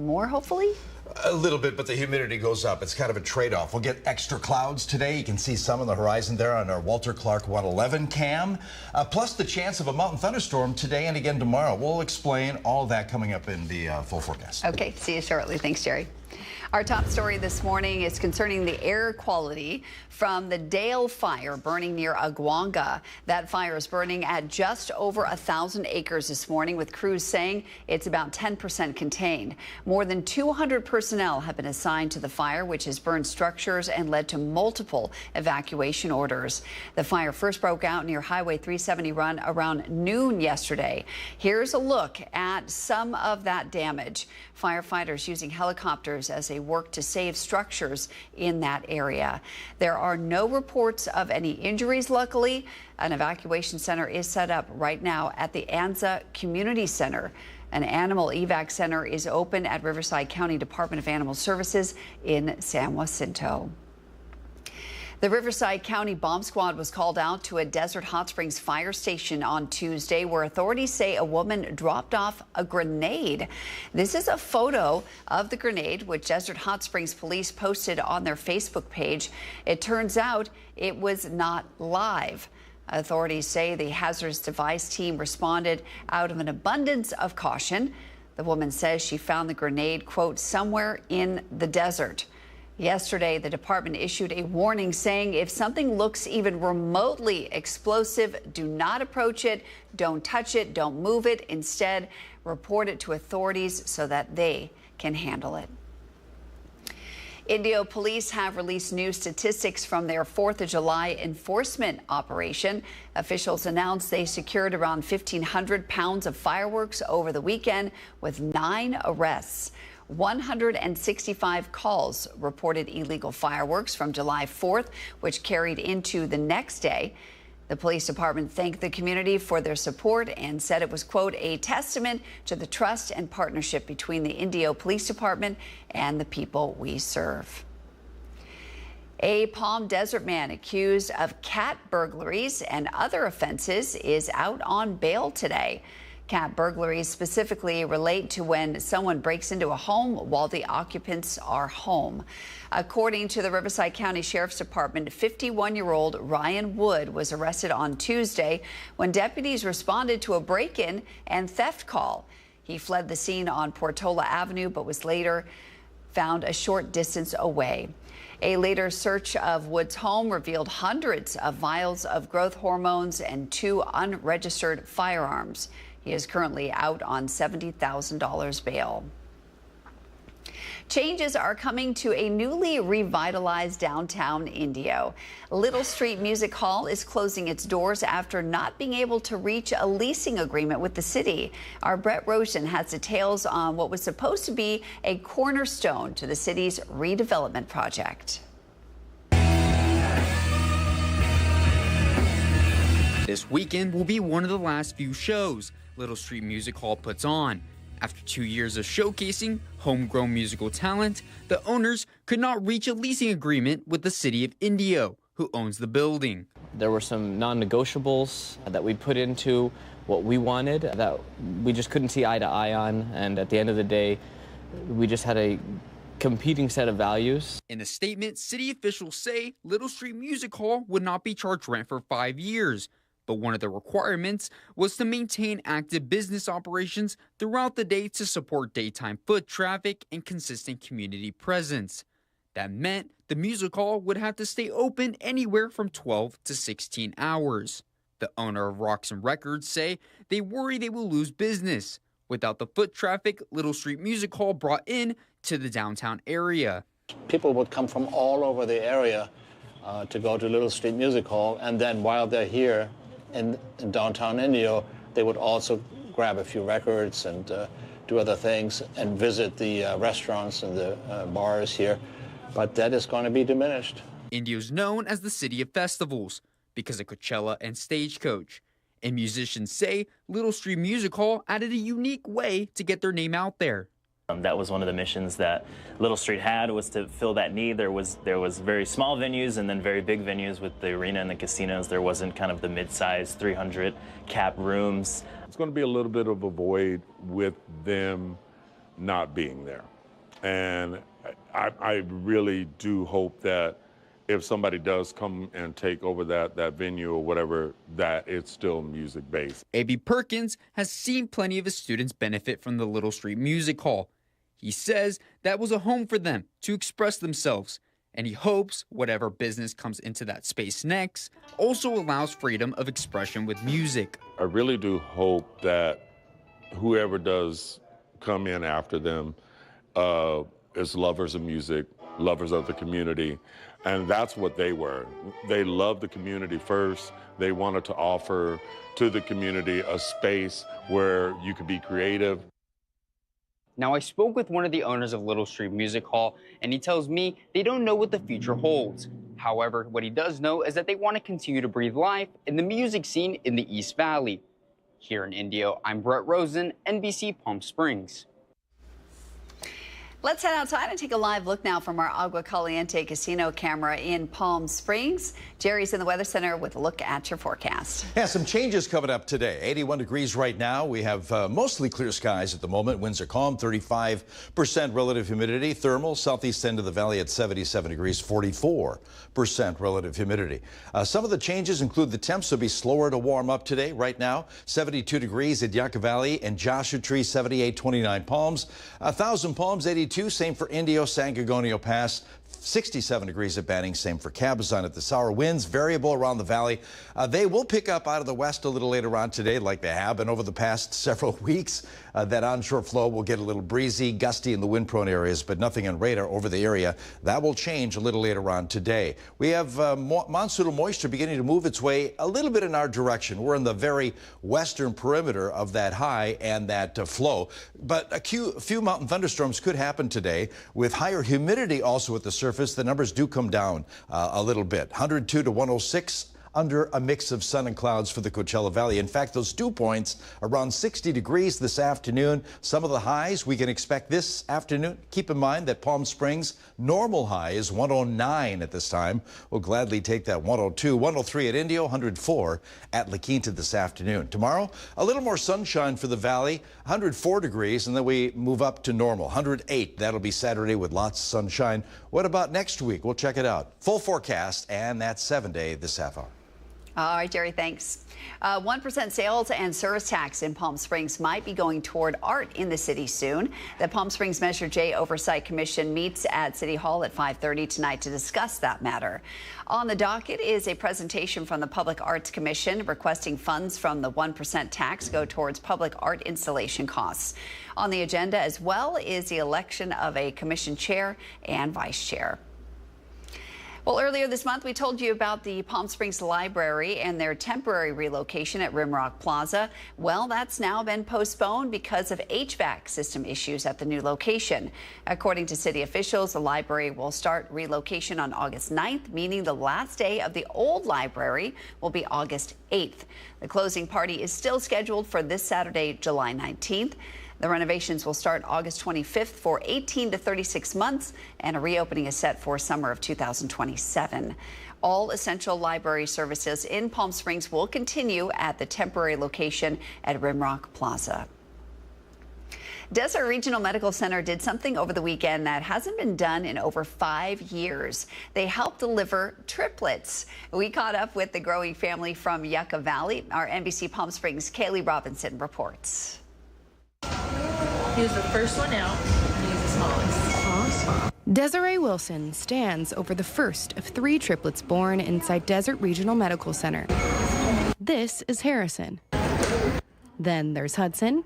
more, hopefully? A little bit, but the humidity goes up. It's kind of a trade-off. We'll get extra clouds today. You can see some on the horizon there on our Walter Clark 111 cam. Plus the chance of a mountain thunderstorm today and again tomorrow. We'll explain all that coming up in the full forecast. Okay, see you shortly. Thanks, Jerry. Our top story this morning is concerning the air quality from the Dale fire burning near Aguanga. That fire is burning at just over 1,000 acres this morning, with crews saying it's about 10% contained. More than 200 personnel have been assigned to the fire, which has burned structures and led to multiple evacuation orders. The fire first broke out near Highway 370 run around noon yesterday. Here's a look at some of that damage. Firefighters using helicopters as they work to save structures in that area. There are no reports of any injuries, luckily. An evacuation center is set up right now at the Anza Community Center. An animal evac center is open at Riverside County Department of Animal Services in San Jacinto. The Riverside County Bomb Squad was called out to a Desert Hot Springs fire station on Tuesday, where authorities say a woman dropped off a grenade. This is a photo of the grenade, which Desert Hot Springs police posted on their Facebook page. It turns out it was not live. Authorities say the hazardous device team responded out of an abundance of caution. The woman says she found the grenade, quote, somewhere in the desert. Yesterday, the department issued a warning saying if something looks even remotely explosive, do not approach it, don't touch it, don't move it. Instead, report it to authorities so that they can handle it. Indio police have released new statistics from their 4th of July enforcement operation. Officials announced they secured around 1,500 pounds of fireworks over the weekend, with 9 arrests. 165 calls reported illegal fireworks from July 4th, which carried into the next day. The police department thanked the community for their support and said it was, quote, a testament to the trust and partnership between the Indio Police Department and the people we serve. A Palm Desert man accused of cat burglaries and other offenses is out on bail today. Cat burglaries specifically relate to when someone breaks into a home while the occupants are home. According to the Riverside County Sheriff's Department, 51-year-old Ryan Wood was arrested on Tuesday when deputies responded to a break-in and theft call. He fled the scene on Portola Avenue, but was later found a short distance away. A later search of Wood's home revealed hundreds of vials of growth hormones and 2 unregistered firearms. He is currently out on $70,000 bail. Changes are coming to a newly revitalized downtown Indio. Little Street Music Hall is closing its doors after not being able to reach a leasing agreement with the city. Our Brett Rosen has details on what was supposed to be a cornerstone to the city's redevelopment project. This weekend will be one of the last few shows Little Street Music Hall puts on. After 2 years of showcasing homegrown musical talent, the owners could not reach a leasing agreement with the city of Indio, who owns the building. There were some non-negotiables that we put into what we wanted that we just couldn't see eye to eye on, and at the end of the day, we just had a competing set of values. In a statement, city officials say Little Street Music Hall would not be charged rent for 5 years. But one of the requirements was to maintain active business operations throughout the day to support daytime foot traffic and consistent community presence. That meant the music hall would have to stay open anywhere from 12 to 16 hours. The owner of Rocks and Records say they worry they will lose business without the foot traffic Little Street Music Hall brought in to the downtown area. People would come from all over the area to go to Little Street Music Hall, and then while they're here in downtown Indio, they would also grab a few records and do other things and visit the restaurants and the bars here. But that is going to be diminished. Indio is known as the city of festivals because of Coachella and Stagecoach. And musicians say Little Street Music Hall added a unique way to get their name out there. That was one of the missions that Little Street had, was to fill that need. There was very small venues and then very big venues with the arena and the casinos. There wasn't kind of the mid-sized 300 cap rooms. It's going to be a little bit of a void with them not being there. And I really do hope that if somebody does come and take over that venue or whatever, that it's still music-based. A.B. Perkins has seen plenty of his students benefit from the Little Street Music Hall. He says that was a home for them to express themselves, and he hopes whatever business comes into that space next also allows freedom of expression with music. I really do hope that whoever does come in after them is lovers of music, lovers of the community, and that's what they were. They loved the community first. They wanted to offer to the community a space where you could be creative. Now, I spoke with one of the owners of Little Street Music Hall, and he tells me they don't know what the future holds. However, what he does know is that they want to continue to breathe life in the music scene in the East Valley. Here in Indio, I'm Brett Rosen, NBC Palm Springs. Let's head outside and take a live look now from our Agua Caliente casino camera in Palm Springs. Jerry's in the Weather Center with a look at your forecast. Yeah, some changes coming up today. 81 degrees right now. We have mostly clear skies at the moment. Winds are calm, 35% relative humidity. Thermal, southeast end of the valley at 77 degrees, 44% relative humidity. Some of the changes include the temps will be slower to warm up today. Right now, 72 degrees at Yucca Valley and Joshua Tree, 78, 29 Palms. 1,000 Palms, 82. Same for Indio, San Gorgonio Pass. 67 degrees at Banning, same for Cabazon at the Sour. Winds variable around the valley. They will pick up out of the west a little later on today, like they have been over the past several weeks. That onshore flow will get a little breezy, gusty in the wind-prone areas, but nothing on radar over the area. That will change a little later on today. We have monsoonal moisture beginning to move its way a little bit in our direction. We're in the very western perimeter of that high and that flow, but a few mountain thunderstorms could happen today with higher humidity also at the surface. The numbers do come down a little bit, 102 to 106 under a mix of sun and clouds for the Coachella Valley. In fact, those dew points around 60 degrees this afternoon. Some of the highs we can expect this afternoon. Keep in mind that Palm Springs normal high is 109 at this time. We'll gladly take that 102, 103 at Indio, 104 at La Quinta this afternoon. Tomorrow, a little more sunshine for the valley, 104 degrees, and then we move up to normal, 108. That'll be Saturday with lots of sunshine. What about next week? We'll check it out. Full forecast, and that's 7-day this half hour. All right, Jerry, thanks. 1% sales and service tax in Palm Springs might be going toward art in the city soon. The Palm Springs Measure J Oversight Commission meets at City Hall at 5:30 tonight to discuss that matter. On the docket is a presentation from the Public Arts Commission requesting funds from the 1% tax go towards public art installation costs. On the agenda as well is the election of a commission chair and vice chair. Well, earlier this month, we told you about the Palm Springs Library and their temporary relocation at Rimrock Plaza. Well, that's now been postponed because of HVAC system issues at the new location. According to city officials, the library will start relocation on August 9th, meaning the last day of the old library will be August 8th. The closing party is still scheduled for this Saturday, July 19th. The renovations will start August 25th for 18 to 36 months, and a reopening is set for summer of 2027. All essential library services in Palm Springs will continue at the temporary location at Rimrock Plaza. Desert Regional Medical Center did something over the weekend that hasn't been done in over 5 years. They helped deliver triplets. We caught up with the growing family from Yucca Valley. Our NBC Palm Springs' Kaylee Robinson reports. He was the first one out, and he's the smallest. Awesome. Desiree Wilson stands over the first of 3 triplets born inside Desert Regional Medical Center. This is Harrison. Then there's Hudson.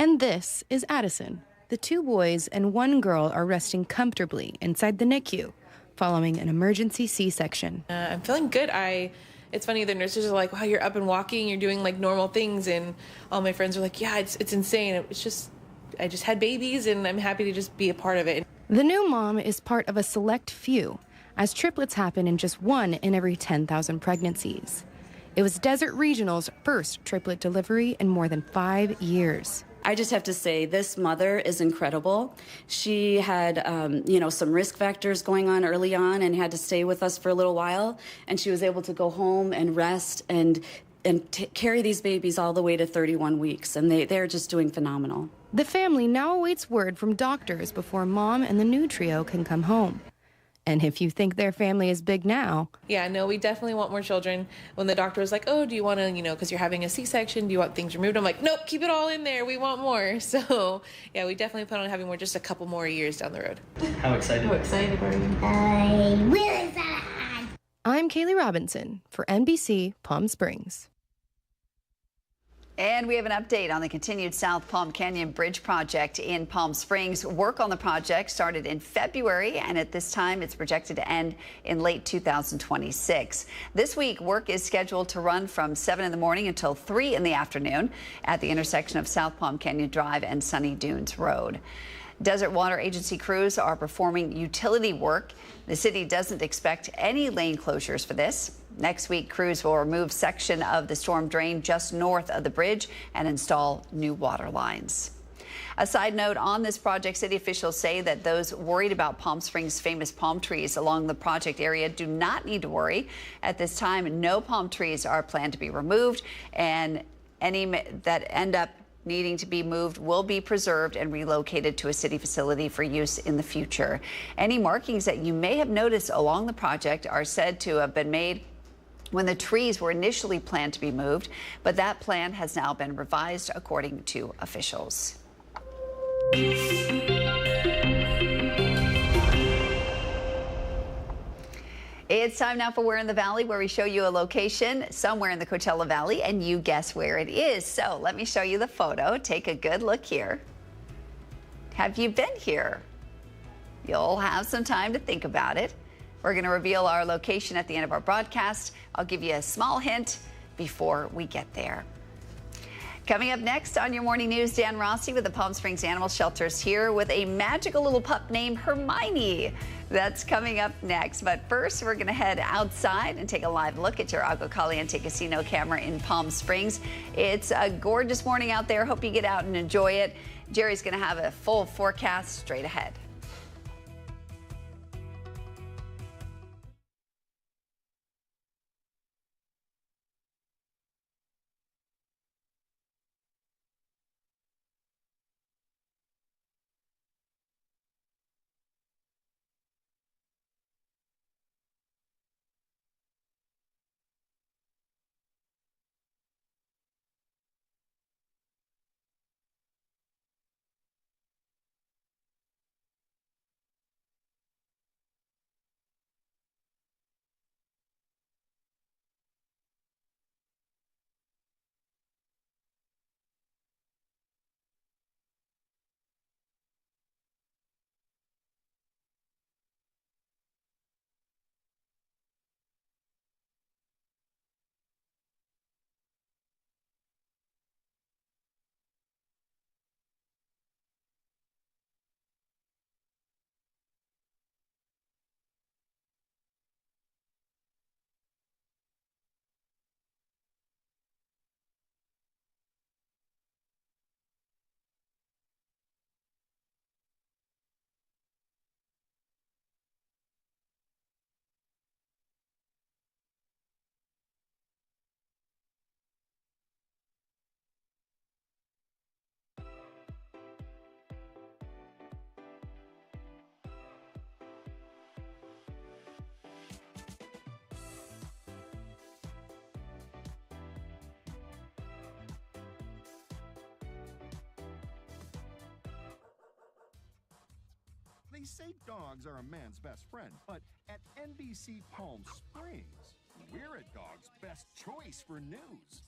And this is Addison. The 2 boys and 1 girl are resting comfortably inside the NICU following an emergency C-section. I'm feeling good. It's funny, the nurses are like, wow, you're up and walking, you're doing like normal things, and all my friends are like, yeah, it's insane. I just had babies, and I'm happy to just be a part of it. The new mom is part of a select few, as triplets happen in just 1 in every 10,000 pregnancies. It was Desert Regional's first triplet delivery in more than 5 years. I just have to say, this mother is incredible. She had, some risk factors going on early on and had to stay with us for a little while. And she was able to go home and rest and and carry these babies all the way to 31 weeks, and they're just doing phenomenal. The family now awaits word from doctors before Mom and the new trio can come home. And if you think their family is big now... Yeah, no, we definitely want more children. When the doctor was like, oh, do you want to, because you're having a C-section, do you want things removed? I'm like, nope, keep it all in there. We want more. So, yeah, we definitely plan on having more, just a couple more years down the road. How excited? How excited are you? I'm really excited. I'm Kaylee Robinson for NBC Palm Springs. And we have an update on the continued South Palm Canyon Bridge project in Palm Springs. Work on the project started in February, and at this time it's projected to end in late 2026. This week, work is scheduled to run from 7 in the morning until 3 in the afternoon at the intersection of South Palm Canyon Drive and Sunny Dunes Road. Desert Water Agency crews are performing utility work. The city doesn't expect any lane closures for this. Next week, crews will remove section of the storm drain just north of the bridge and install new water lines. A side note on this project, city officials say that those worried about Palm Springs' famous palm trees along the project area do not need to worry. At this time, no palm trees are planned to be removed, and any that end up needing to be moved will be preserved and relocated to a city facility for use in the future. Any markings that you may have noticed along the project are said to have been made when the trees were initially planned to be moved, but that plan has now been revised according to officials. It's time now for Where in the Valley, where we show you a location somewhere in the Coachella Valley and you guess where it is. So let me show you the photo. Take a good look here. Have you been here? You'll have some time to think about it. We're going to reveal our location at the end of our broadcast. I'll give you a small hint before we get there. Coming up next on your morning news, Dan Rossi with the Palm Springs Animal Shelters here with a magical little pup named Hermione. That's coming up next. But first, we're going to head outside and take a live look at your Agua Caliente Casino camera in Palm Springs. It's a gorgeous morning out there. Hope you get out and enjoy it. Jerry's going to have a full forecast straight ahead. They say dogs are a man's best friend, but at NBC Palm Springs, we're a dog's best choice for news.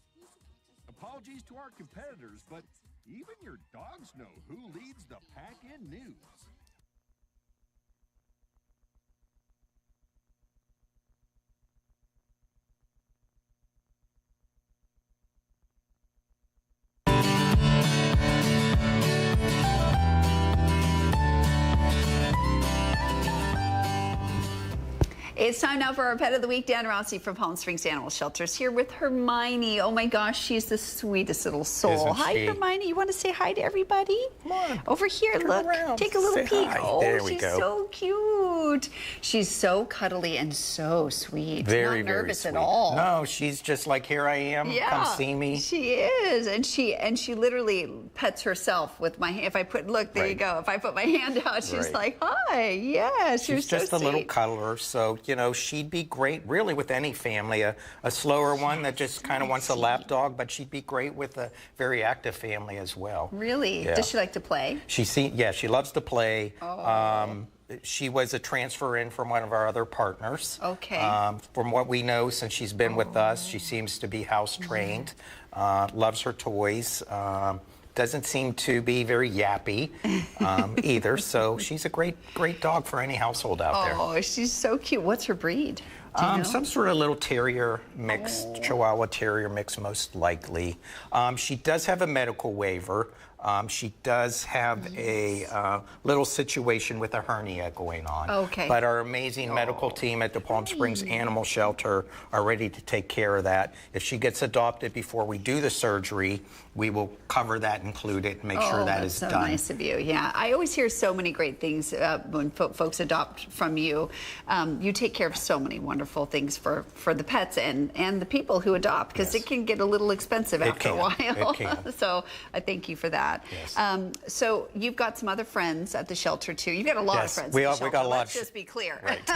Apologies to our competitors, but even your dogs know who leads the pack in news. It's time now for our Pet of the Week. Dan Rossi from Palm Springs Animal Shelters here with Hermione. Oh my gosh, she's the sweetest little soul. Isn't Hi, she? Hermione. You want to say hi to everybody? Come on. Over here, look. around. Take a little Say peek. hi. Oh, There we she's go. so cute. She's so cuddly and so sweet. Very, Not very nervous sweet. at all. No, she's just like, here I am. Yeah, Come see me. She is, and she literally pets herself with my. If I put, look, there you Right. go. If I put my hand out, she's Right. like, hi, yes, you're She's so just a little sweet. cuddler, so, you know, she'd be great really with any family. A slower one that just kind of wants a lap dog, but she'd be great with a very active family as well. Really? Yeah. Does she like to play? Yeah, she loves to play. Oh. She was a transfer in from one of our other partners. Okay. From what we know, since she's been with us, she seems to be house trained, loves her toys, doesn't seem to be very yappy either. So she's a great dog for any household out there. Oh, she's so cute. What's her breed? Do you know? Some sort of little terrier mix, Chihuahua terrier mix most likely. She does have a medical waiver. She does have a little situation with a hernia going on. Okay. But our amazing medical team at the Palm Springs Animal Shelter are ready to take care of that. If she gets adopted before we do the surgery, we will cover that, include it, and make sure that is that's so done. nice of you. Yeah, I always hear so many great things when folks adopt from you. You take care of so many wonderful things for the pets and the people who adopt, because it can get a little expensive after a while. It can. So I thank you for that. Yes. So you've got some other friends at the shelter too. You've got a lot of friends. We at the got a shelter. lot. Let's just be clear. Right.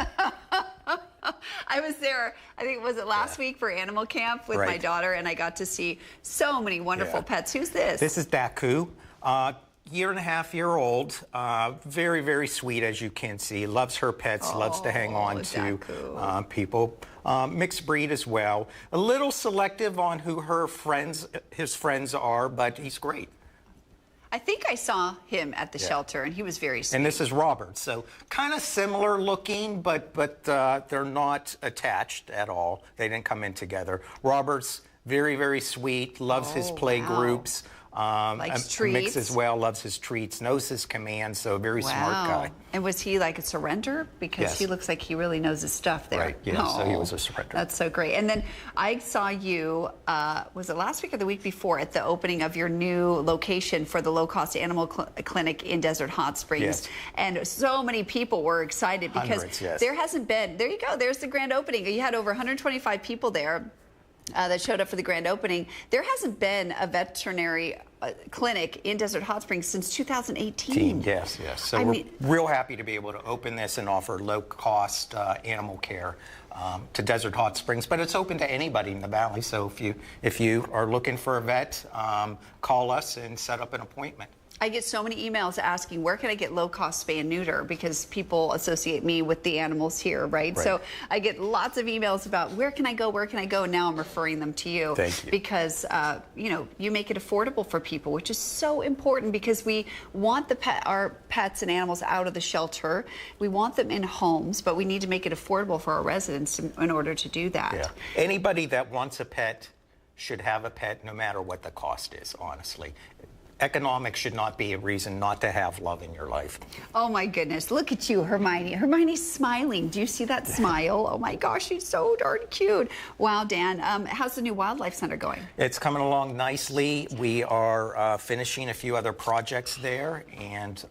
I was there, I think, was it last week for animal camp with my daughter, and I got to see so many wonderful pets. Who's this? This is Daku. Year and a half year old, very, very sweet, as you can see. Loves her pets, loves to hang on to people. Mixed breed as well. A little selective on who his friends are, but he's great. I think I saw him at the shelter, and he was very sweet. And this is Robert, so kind of similar looking, but they're not attached at all. They didn't come in together. Robert's very, very sweet, loves his play groups. Likes treats. Mix as well, loves his treats, knows his commands, so a very smart guy. And was he like a surrender? Because he looks like he really knows his stuff there. Right, yeah, so he was a surrender. That's so great. And then I saw you, was it last week or the week before, at the opening of your new location for the low-cost animal clinic in Desert Hot Springs. Yes. And so many people were excited because Hundreds, there hasn't been, there you go, there's the grand opening. You had over 125 people there. That showed up for the grand opening. There hasn't been a veterinary clinic in Desert Hot Springs since 2018. Yes. So we're real happy to be able to open this and offer low-cost animal care to Desert Hot Springs. But it's open to anybody in the valley. So if you are looking for a vet, call us and set up an appointment. I get so many emails asking, where can I get low-cost spay and neuter? Because people associate me with the animals here, right? So I get lots of emails about where can I go, and now I'm referring them to you. Thank you. Because, you know, you make it affordable for people, which is so important because we want our pets and animals out of the shelter. We want them in homes, but we need to make it affordable for our residents in order to do that. Yeah. Anybody that wants a pet should have a pet no matter what the cost is, honestly. Economics should not be a reason not to have love in your life. Oh my goodness, look at you, Hermione. Hermione's smiling. Do you see that smile? Oh my gosh, she's so darn cute. Wow, Dan, how's the new wildlife center going? It's coming along nicely. We are finishing a few other projects there. And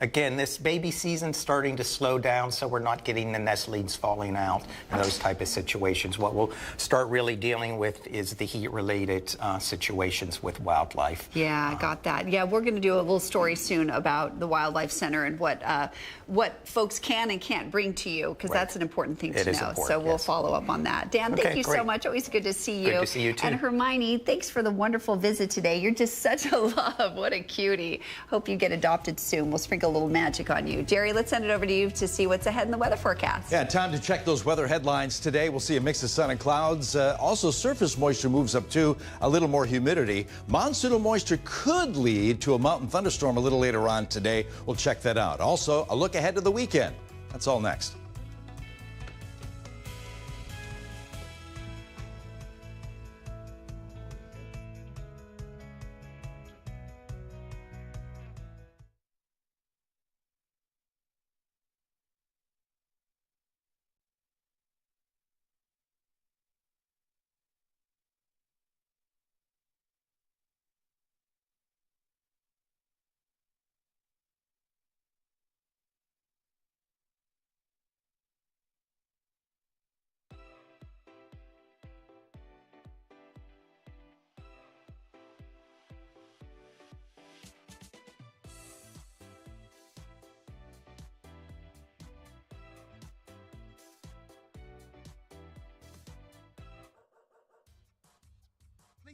again, this baby season's starting to slow down, so we're not getting the nestlings falling out and those type of situations. What we'll start really dealing with is the heat-related situations with wildlife. Yeah, I got that. Yeah, we're going to do a little story soon about the Wildlife Center and what folks can and can't bring to you, because that's an important thing to know. Important, so we'll follow up on that. Dan, thank you so much. Always good to see you. Good to see you too. And Hermione, thanks for the wonderful visit today. You're just such a love. What a cutie. Hope you get adopted soon. We'll sprinkle a little magic on you. Jerry, let's send it over to you to see what's ahead in the weather forecast. Yeah, time to check those weather headlines today. We'll see a mix of sun and clouds. Also, surface moisture moves up too, a little more humidity. Monsoonal moisture could lead to a mountain thunderstorm a little later on today. We'll check that out. Also, a look ahead to the weekend. That's all next.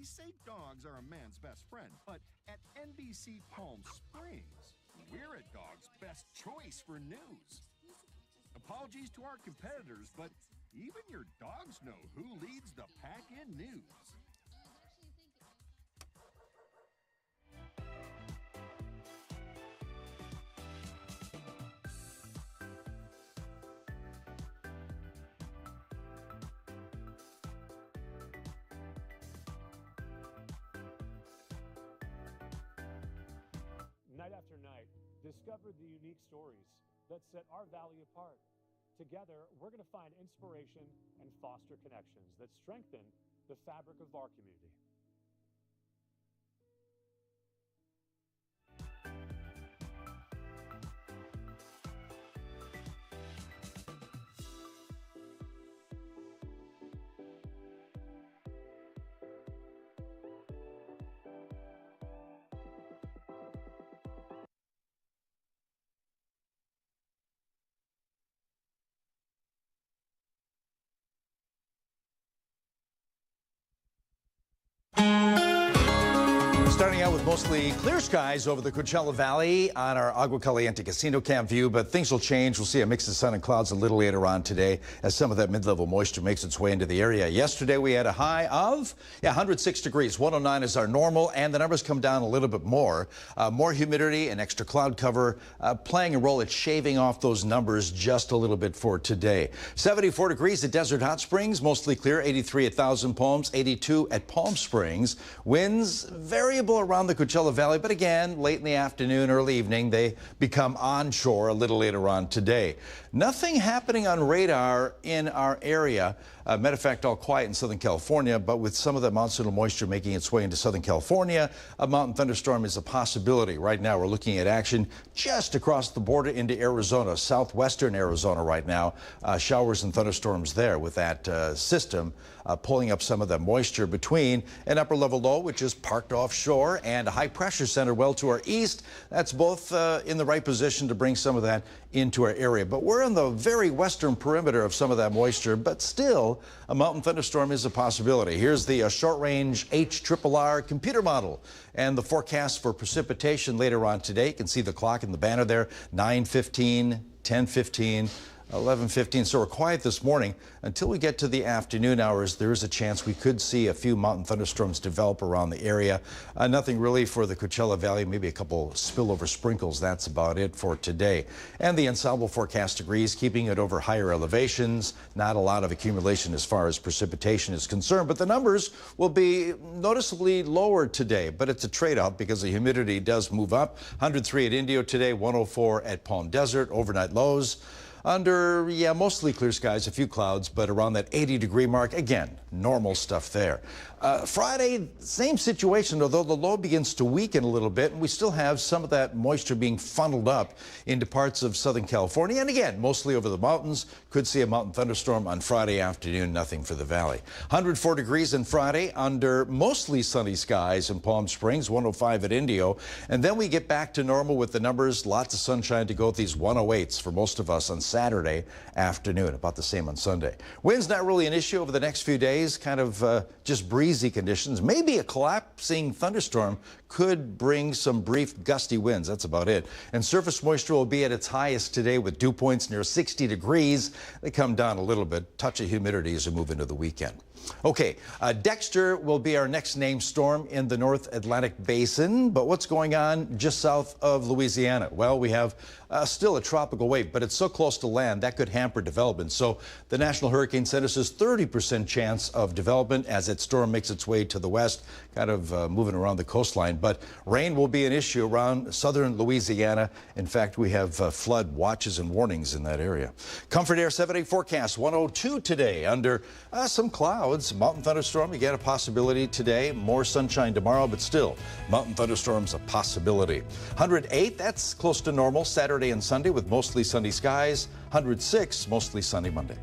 Police say dogs are a man's best friend, but at NBC Palm Springs, we're a dog's best choice for news. Apologies to our competitors, but even your dogs know who leads the pack in news. Night after night, discover the unique stories that set our valley apart. Together, we're going to find inspiration and foster connections that strengthen the fabric of our community. Starting out with mostly clear skies over the Coachella Valley on our Agua Caliente Casino Cam view, but things will change. We'll see a mix of sun and clouds a little later on today as some of that mid-level moisture makes its way into the area. Yesterday we had a high of 106 degrees. 109 is our normal, and the numbers come down a little bit more. More humidity and extra cloud cover playing a role at shaving off those numbers just a little bit for today. 74 degrees at Desert Hot Springs, mostly clear. 83 at Thousand Palms, 82 at Palm Springs. Winds variable around the Coachella Valley, but again, late in the afternoon, early evening, they become onshore a little later on today. Nothing happening on radar in our area. Matter of fact, all quiet in Southern California, but with some of the monsoonal moisture making its way into Southern California, a mountain thunderstorm is a possibility. Right now, we're looking at action just across the border into Arizona, southwestern Arizona right now. Showers and thunderstorms there with that system pulling up some of the moisture between an upper level low, which is parked offshore, and a high pressure center well to our east. That's both in the right position to bring some of that into our area. But we're on the very western perimeter of some of that moisture, but still a mountain thunderstorm is a possibility. Here's the short-range HRRR computer model and the forecast for precipitation later on today. You can see the clock in the banner there, 9:15, 10:15. 11:15, so we're quiet this morning. Until we get to the afternoon hours, there is a chance we could see a few mountain thunderstorms develop around the area. Nothing really for the Coachella Valley, maybe a couple spillover sprinkles. That's about it for today. And the ensemble forecast agrees, keeping it over higher elevations. Not a lot of accumulation as far as precipitation is concerned, but the numbers will be noticeably lower today. But it's a trade-off because the humidity does move up. 103 at Indio today, 104 at Palm Desert, overnight lows. Under, mostly clear skies, a few clouds, but around that 80-degree mark. Again, normal stuff there. Friday, same situation, although the low begins to weaken a little bit, and we still have some of that moisture being funneled up into parts of Southern California. And again, mostly over the mountains. Could see a mountain thunderstorm on Friday afternoon, nothing for the valley. 104 degrees on Friday under mostly sunny skies in Palm Springs, 105 at Indio. And then we get back to normal with the numbers. Lots of sunshine to go with these 108s for most of us on Saturday afternoon, about the same on Sunday. Wind's not really an issue over the next few days, kind of just breezy conditions. Maybe a collapsing thunderstorm could bring some brief gusty winds. That's about it. And surface moisture will be at its highest today with dew points near 60 degrees. They come down a little bit. Touch of humidity as we move into the weekend. Okay, Dexter will be our next named storm in the North Atlantic Basin. But what's going on just south of Louisiana? Well, we have still a tropical wave, but it's so close to land that could hamper development. So the National Hurricane Center says 30% chance of development as that storm makes its way to the west, kind of moving around the coastline. But rain will be an issue around southern Louisiana. In fact, we have flood watches and warnings in that area. Comfort Air 7-day forecast, 102 today under some clouds. Mountain thunderstorm, you get a possibility today. More sunshine tomorrow, but still, mountain thunderstorms a possibility. 108, that's close to normal Saturday and Sunday with mostly sunny skies. 106, mostly sunny Monday.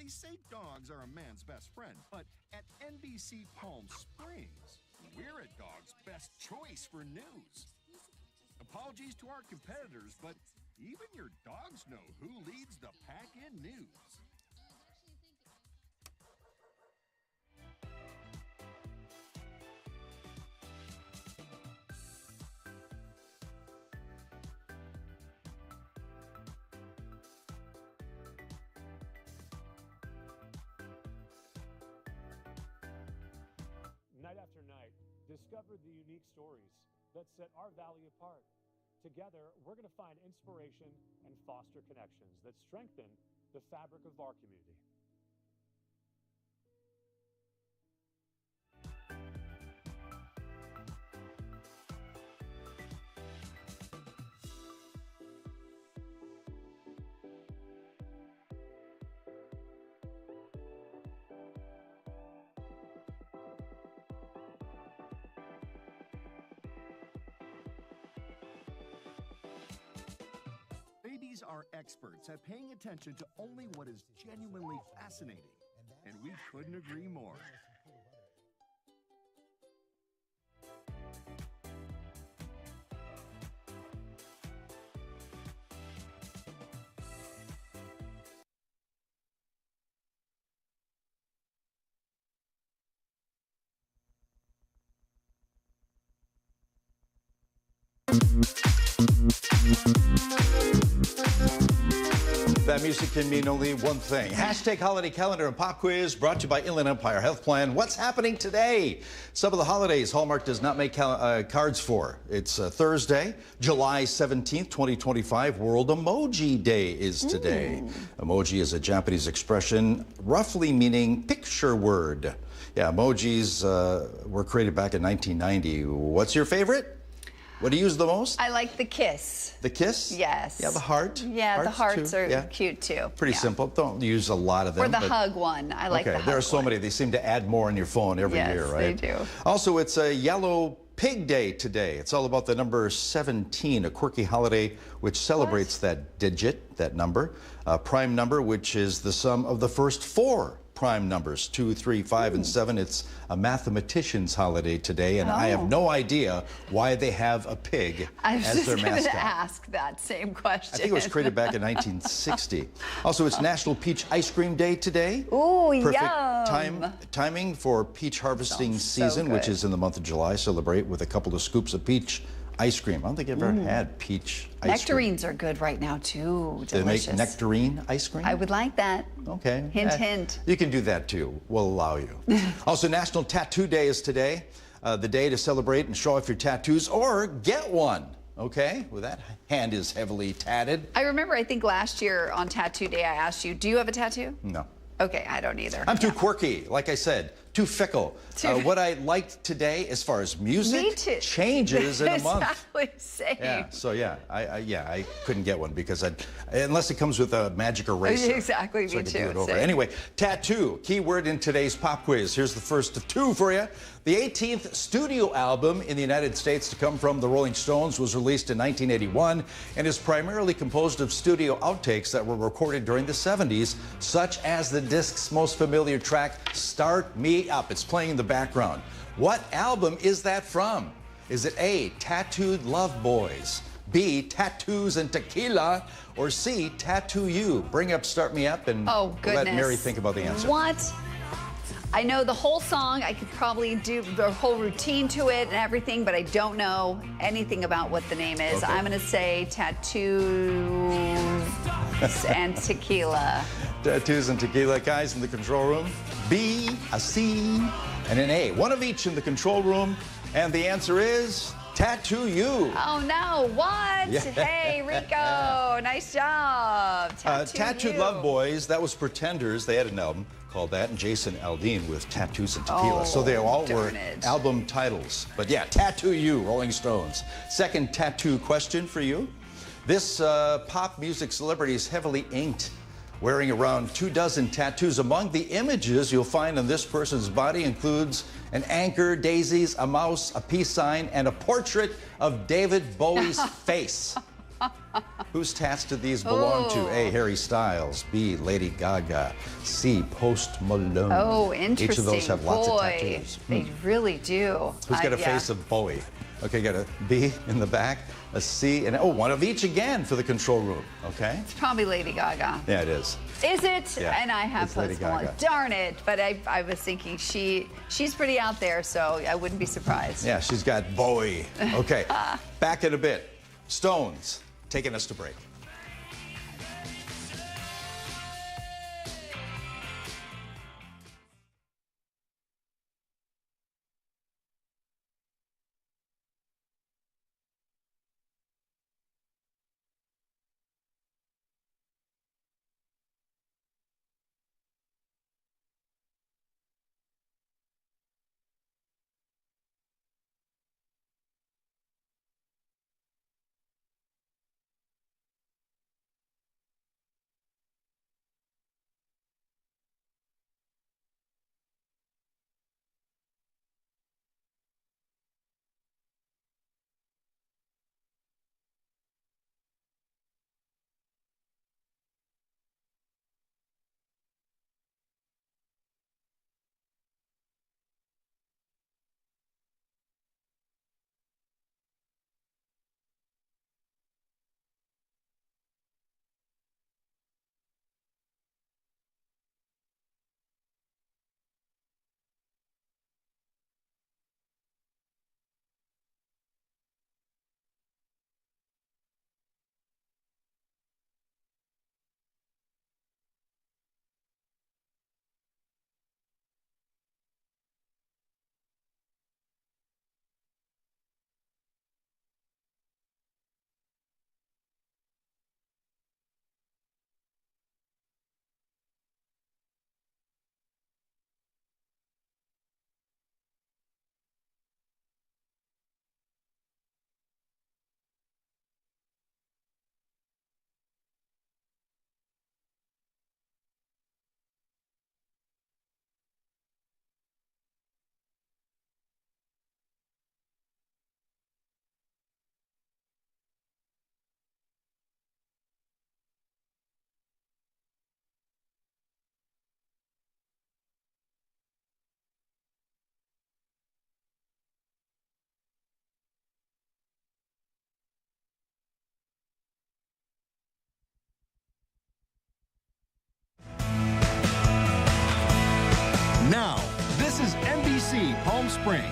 They say dogs are a man's best friend, but at NBC Palm Springs, we're a dog's best choice for news. Apologies to our competitors, but even your dogs know who leads the pack in news. Night after night, discover the unique stories that set our valley apart. Together, we're going to find inspiration and foster connections that strengthen the fabric of our community. Babies are experts at paying attention to only what is genuinely fascinating, and we couldn't agree more. That music can mean only one thing. Hashtag holiday calendar and pop quiz brought to you by Inland Empire Health Plan. What's happening today? Some of the holidays Hallmark does not make cards for. It's Thursday, July 17th, 2025. World Emoji Day is today. Emoji is a Japanese expression roughly meaning picture word. Yeah, emojis were created back in 1990. What's your favorite? What do you use the most? I like the kiss. The kiss? Yes. Yeah, the heart? Yeah, the hearts too. are cute too. Pretty simple. Don't use a lot of them. Or the hug one. I like the hug one. There are so many. They seem to add more on your phone every year, right? Yes, they do. Also, it's a Yellow Pig Day today. It's all about the number 17, a quirky holiday which celebrates that digit, that number. Prime number, which is the sum of the first four prime numbers, 2, 3, 5, and 7. It's a mathematician's holiday today, and I have no idea why they have a pig as their mascot. I was just going to ask that same question. I think it was created back in 1960. Also, it's National Peach Ice Cream Day today. Ooh, Perfect timing for peach harvesting season, which is in the month of July. Celebrate with a couple of scoops of peach ice cream. I don't think I've ever had peach ice cream. Nectarines are good right now, too. Delicious. They make nectarine ice cream? I would like that. Okay. Hint, hint. You can do that, too. We'll allow you. Also, National Tattoo Day is today. The day to celebrate and show off your tattoos or get one. Okay? Well, that hand is heavily tatted. I remember, I think last year on Tattoo Day, I asked you, do you have a tattoo? No. Okay, I don't either. I'm too quirky, like I said, too fickle. What I liked today, as far as music, changes in a month. Exactly, same. Yeah, so yeah, I couldn't get one because unless it comes with a magic eraser. Exactly, so me I could too. do it over. Anyway, tattoo, keyword in today's pop quiz. Here's the first of two for you. The 18th studio album in the United States to come from the Rolling Stones was released in 1981 and is primarily composed of studio outtakes that were recorded during the 70s, such as the disc's most familiar track, Start Me Up. It's playing in the background. What album is that from? Is it A, Tattooed Love Boys, B, Tattoos and Tequila, or C, Tattoo You? Bring up Start Me Up and let Mary think about the answer. What? I know the whole song. I could probably do the whole routine to it and everything, but I don't know anything about what the name is. Okay. I'm going to say Tattoos and Tequila. Tattoos and Tequila. Guys in the control room, B, a C, and an A. One of each in the control room, and the answer is Tattoo You. Oh, no. What? Yeah. Hey, Rico. Nice job. Tattooed You. Love Boys, that was Pretenders. They had an album called that, and Jason Aldean with Tattoos and Tequila. So they all were album titles. But yeah, Tattoo You, Rolling Stones. Second tattoo question for you. This pop music celebrity is heavily inked, wearing around 24 tattoos. Among the images you'll find on this person's body includes an anchor, daisies, a mouse, a peace sign, and a portrait of David Bowie's face. Whose tats did these belong to? A, Harry Styles. B, Lady Gaga. C, Post Malone. Oh, interesting. Each of those have lots of tattoos. They really do. Who's got a face of Bowie? Okay, got a B in the back, a C, and oh, one of each again for the control room. Okay. It's probably Lady Gaga. Yeah, it is. Is it? Yeah, and I have Post Malone. Darn it! But I was thinking she's pretty out there, so I wouldn't be surprised. Yeah, she's got Bowie. Okay, back in a bit. Stones taking us to break. Now, this is NBC Palm Springs.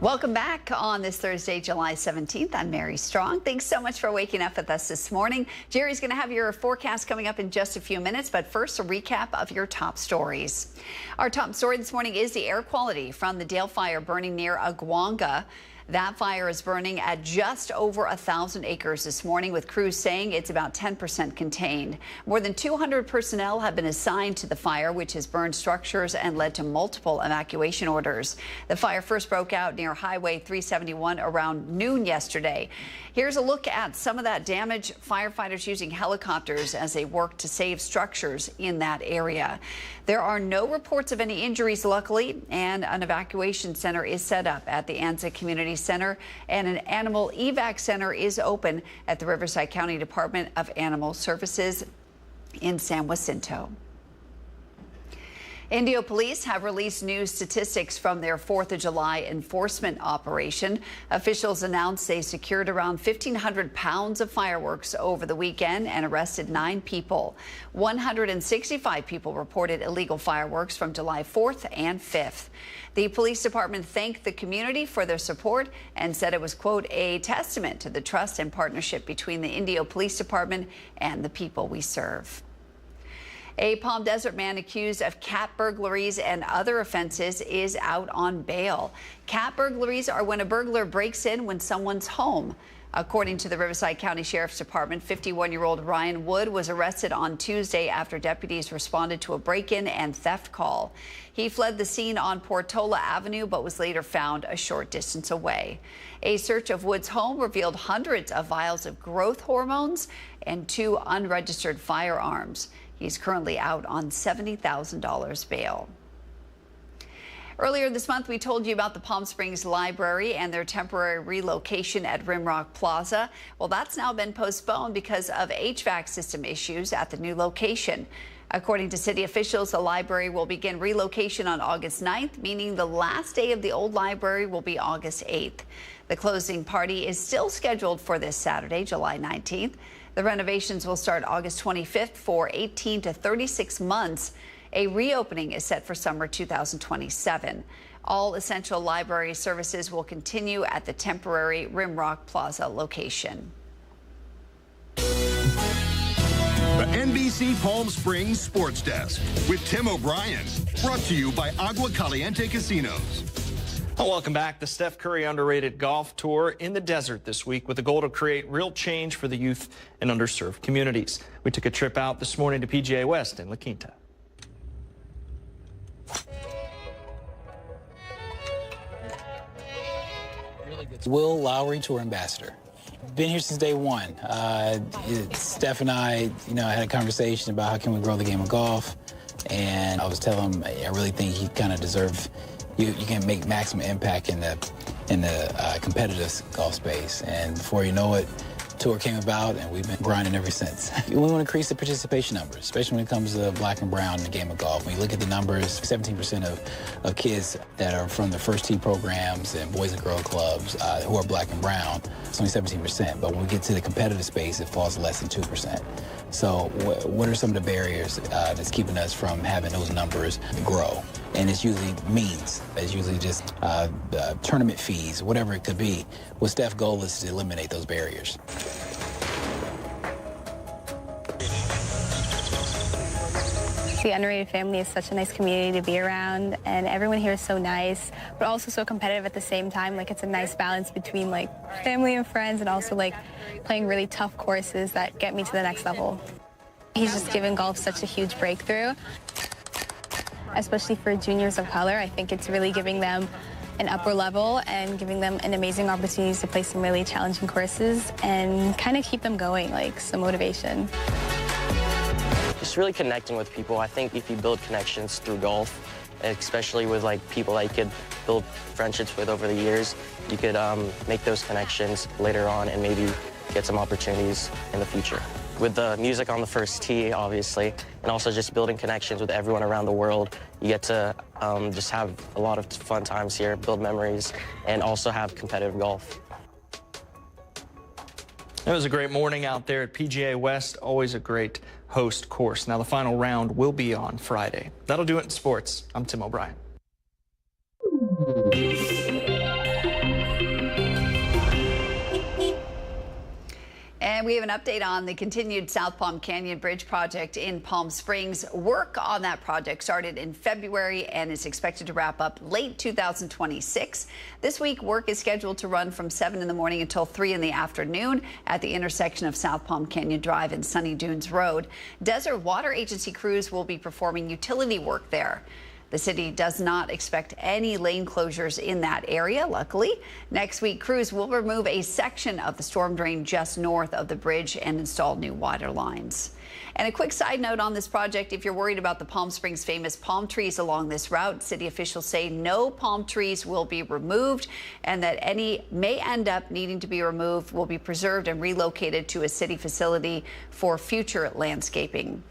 Welcome back on this Thursday, July 17th. I'm Mary Strong. Thanks so much for waking up with us this morning. Jerry's going to have your forecast coming up in just a few minutes, but first, a recap of your top stories. Our top story this morning is the air quality from the Dale fire burning near Agwanga. That fire is burning at just over 1,000 acres this morning, with crews saying it's about 10% contained. More than 200 personnel have been assigned to the fire, which has burned structures and led to multiple evacuation orders. The fire first broke out near Highway 371 around noon yesterday. Here's a look at some of that damage. Firefighters using helicopters as they work to save structures in that area. There are no reports of any injuries, luckily, and an evacuation center is set up at the Anza Community Center, and an animal evac center is open at the Riverside County Department of Animal Services in San Jacinto. Indio police have released new statistics from their 4th of July enforcement operation. Officials announced they secured around 1,500 pounds of fireworks over the weekend and arrested 9 people. 165 people reported illegal fireworks from July 4th and 5th. The police department thanked the community for their support and said it was, quote, a testament to the trust and partnership between the Indio Police Department and the people we serve. A Palm Desert man accused of cat burglaries and other offenses is out on bail. Cat burglaries are when a burglar breaks in when someone's home. According to the Riverside County Sheriff's Department, 51-year-old Ryan Wood was arrested on Tuesday after deputies responded to a break-in and theft call. He fled the scene on Portola Avenue but was later found a short distance away. A search of Wood's home revealed hundreds of vials of growth hormones and 2 unregistered firearms. He's currently out on $70,000 bail. Earlier this month, we told you about the Palm Springs Library and their temporary relocation at Rimrock Plaza. Well, that's now been postponed because of HVAC system issues at the new location. According to city officials, the library will begin relocation on August 9th, meaning the last day of the old library will be August 8th. The closing party is still scheduled for this Saturday, July 19th. The renovations will start August 25th for 18 to 36 months. A reopening is set for summer 2027. All essential library services will continue at the temporary Rimrock Plaza location. The NBC Palm Springs Sports Desk with Tim O'Brien. Brought to you by Agua Caliente Casinos. Well, welcome back. The Steph Curry Underrated Golf Tour in the desert this week with the goal to create real change for the youth and underserved communities. We took a trip out this morning to PGA West in La Quinta. Will Lowry Tour Ambassador. Been here since day one. Steph and I, had a conversation about how can we grow the game of golf, and I was telling him I really think he kind of deserves. You can make maximum impact in the competitive golf space, and before you know it, tour came about, and we've been grinding ever since. We want to increase the participation numbers, especially when it comes to black and brown in the game of golf. When you look at the numbers, 17% of kids that are from the first tee programs and boys and girl clubs who are black and brown, it's only 17%. But when we get to the competitive space, it falls less than 2%. So what are some of the barriers that's keeping us from having those numbers grow? And it's usually means. It's usually just tournament fees, whatever it could be. What Steph's goal is to eliminate those barriers. The Underrated family is such a nice community to be around, and everyone here is so nice, but also so competitive at the same time. Like, it's a nice balance between family and friends, and also playing really tough courses that get me to the next level. He's just given golf such a huge breakthrough, especially for juniors of color. I think it's really giving them an upper level and giving them an amazing opportunities to play some really challenging courses and kind of keep them going, some motivation. Just really connecting with people. I think if you build connections through golf, especially with people that you could build friendships with over the years, you could make those connections later on and maybe get some opportunities in the future. With the music on the first tee, obviously, and also just building connections with everyone around the world, you get to just have a lot of fun times here, build memories, and also have competitive golf. It was a great morning out there at PGA West, always a great host course. Now the final round will be on Friday. That'll do it in sports. I'm Tim O'Brien. And we have an update on the continued South Palm Canyon Bridge project in Palm Springs. Work on that project started in February and is expected to wrap up late 2026. This week, work is scheduled to run from 7 in the morning until 3 in the afternoon at the intersection of South Palm Canyon Drive and Sunny Dunes Road. Desert Water Agency crews will be performing utility work there. The city does not expect any lane closures in that area, luckily. Next week, crews will remove a section of the storm drain just north of the bridge and install new water lines. And a quick side note on this project, if you're worried about the Palm Springs famous palm trees along this route, city officials say no palm trees will be removed and that any may end up needing to be removed will be preserved and relocated to a city facility for future landscaping.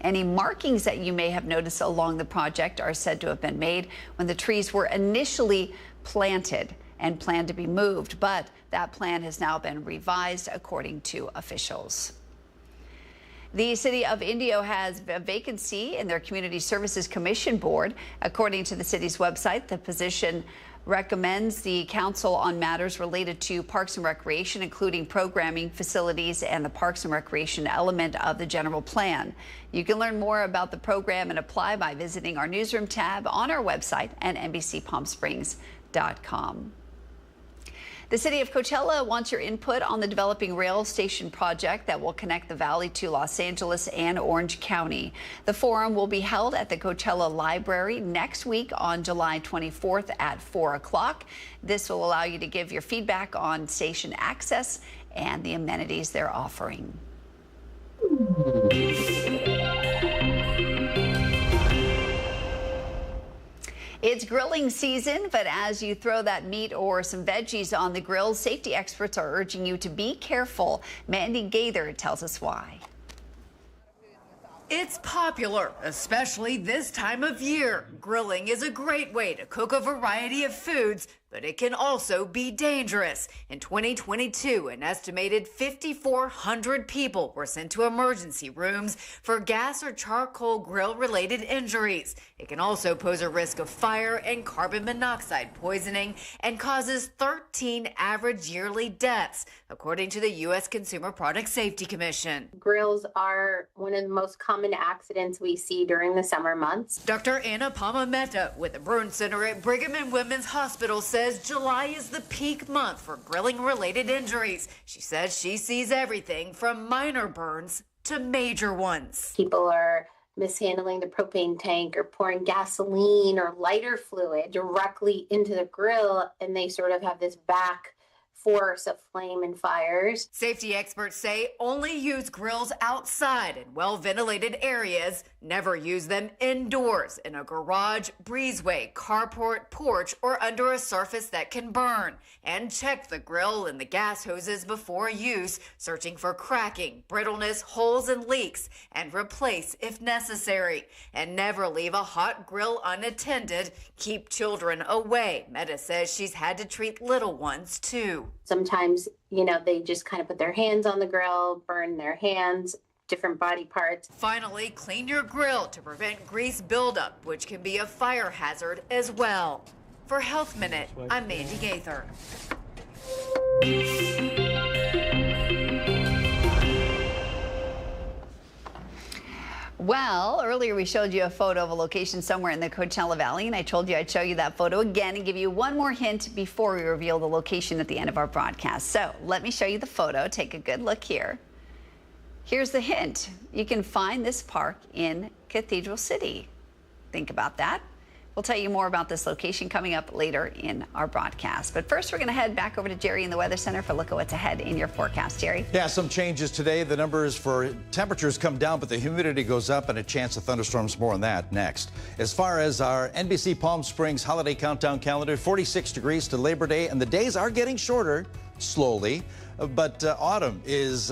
Any markings that you may have noticed along the project are said to have been made when the trees were initially planted and planned to be moved, but that plan has now been revised according to officials. The City of Indio has a vacancy in their Community Services Commission Board. According to the city's website, the position recommends the council on matters related to Parks and Recreation, including programming, facilities, and the Parks and Recreation element of the general plan. You can learn more about the program and apply by visiting our newsroom tab on our website at NBCPalmSprings.com. The city of Coachella wants your input on the developing rail station project that will connect the valley to Los Angeles and Orange County. The forum will be held at the Coachella Library next week on July 24th at 4 o'clock. This will allow you to give your feedback on station access and the amenities they're offering. It's It's grilling season, but as you throw that meat or some veggies on the grill, safety experts are urging you to be careful. Mandy Gaither tells us why. It's popular, especially this time of year. Grilling is a great way to cook a variety of foods, but it can also be dangerous. In 2022, an estimated 5,400 people were sent to emergency rooms for gas or charcoal grill-related injuries. It can also pose a risk of fire and carbon monoxide poisoning and causes 13 average yearly deaths, according to the U.S. Consumer Product Safety Commission. Grills are one of the most common accidents we see during the summer months. Dr. Anna Palmameta with the Burn Center at Brigham and Women's Hospital says July is the peak month for grilling-related injuries. She says she sees everything from minor burns to major ones. People are mishandling the propane tank or pouring gasoline or lighter fluid directly into the grill, and they sort of have this back force of flame and fires. Safety experts say only use grills outside in well-ventilated areas. Never use them indoors in a garage, breezeway, carport, porch, or under a surface that can burn. And check the grill and the gas hoses before use, searching for cracking, brittleness, holes, and leaks, and replace if necessary. And never leave a hot grill unattended. Keep children away. Meta says she's had to treat little ones too. Sometimes, they just kind of put their hands on the grill, burn their hands, different body parts. Finally, clean your grill to prevent grease buildup, which can be a fire hazard as well. For Health Minute, I'm Mandy Gaither. Well, earlier we showed you a photo of a location somewhere in the Coachella Valley, and I told you I'd show you that photo again and give you one more hint before we reveal the location at the end of our broadcast. So let me show you the photo. Take a good look here. Here's the hint. You can find this park in Cathedral City. Think about that. We'll tell you more about this location coming up later in our broadcast. But first, we're going to head back over to Jerry in the Weather Center for a look at what's ahead in your forecast. Jerry? Yeah, some changes today. The numbers for temperatures come down, but the humidity goes up and a chance of thunderstorms. More on that next. As far as our NBC Palm Springs holiday countdown calendar, 46 degrees to Labor Day, and the days are getting shorter slowly. But autumn is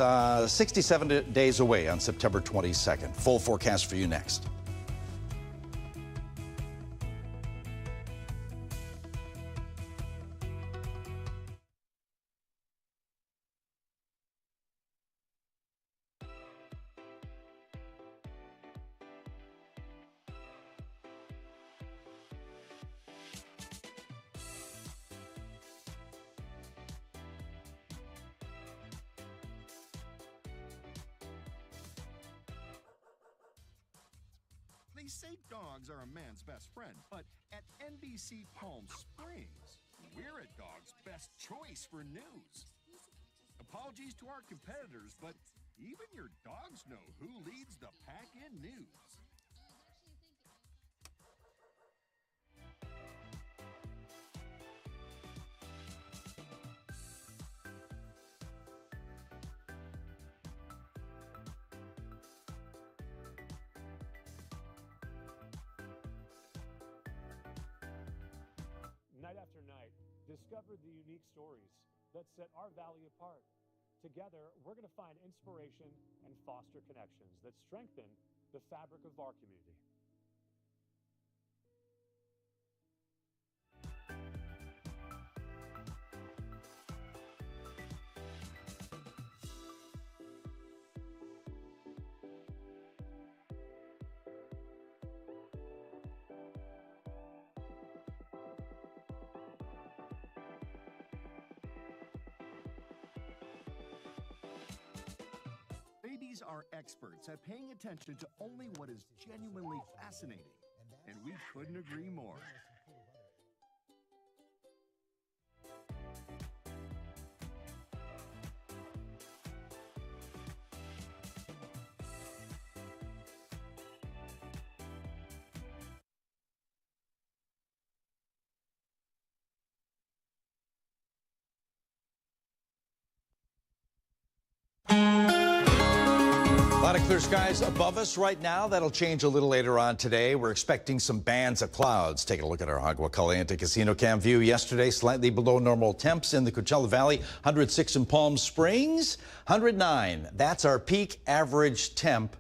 67 days away on September 22nd. Full forecast for you next. They say dogs are a man's best friend, but at NBC Palm Springs, we're a dog's best choice for news. Apologies to our competitors, but even your dogs know who leads the pack in news. Night after night, discover the unique stories that set our valley apart. Together, we're going to find inspiration and foster connections that strengthen the fabric of our community. Babies are experts at paying attention to only what is genuinely fascinating, and we couldn't agree more. lot of clear skies above us right now. That'll change a little later on today. We're expecting some bands of clouds. Take a look at our Agua Caliente Casino Cam view yesterday. Slightly below normal temps in the Coachella Valley. 106 in Palm Springs. 109. That's our peak average temp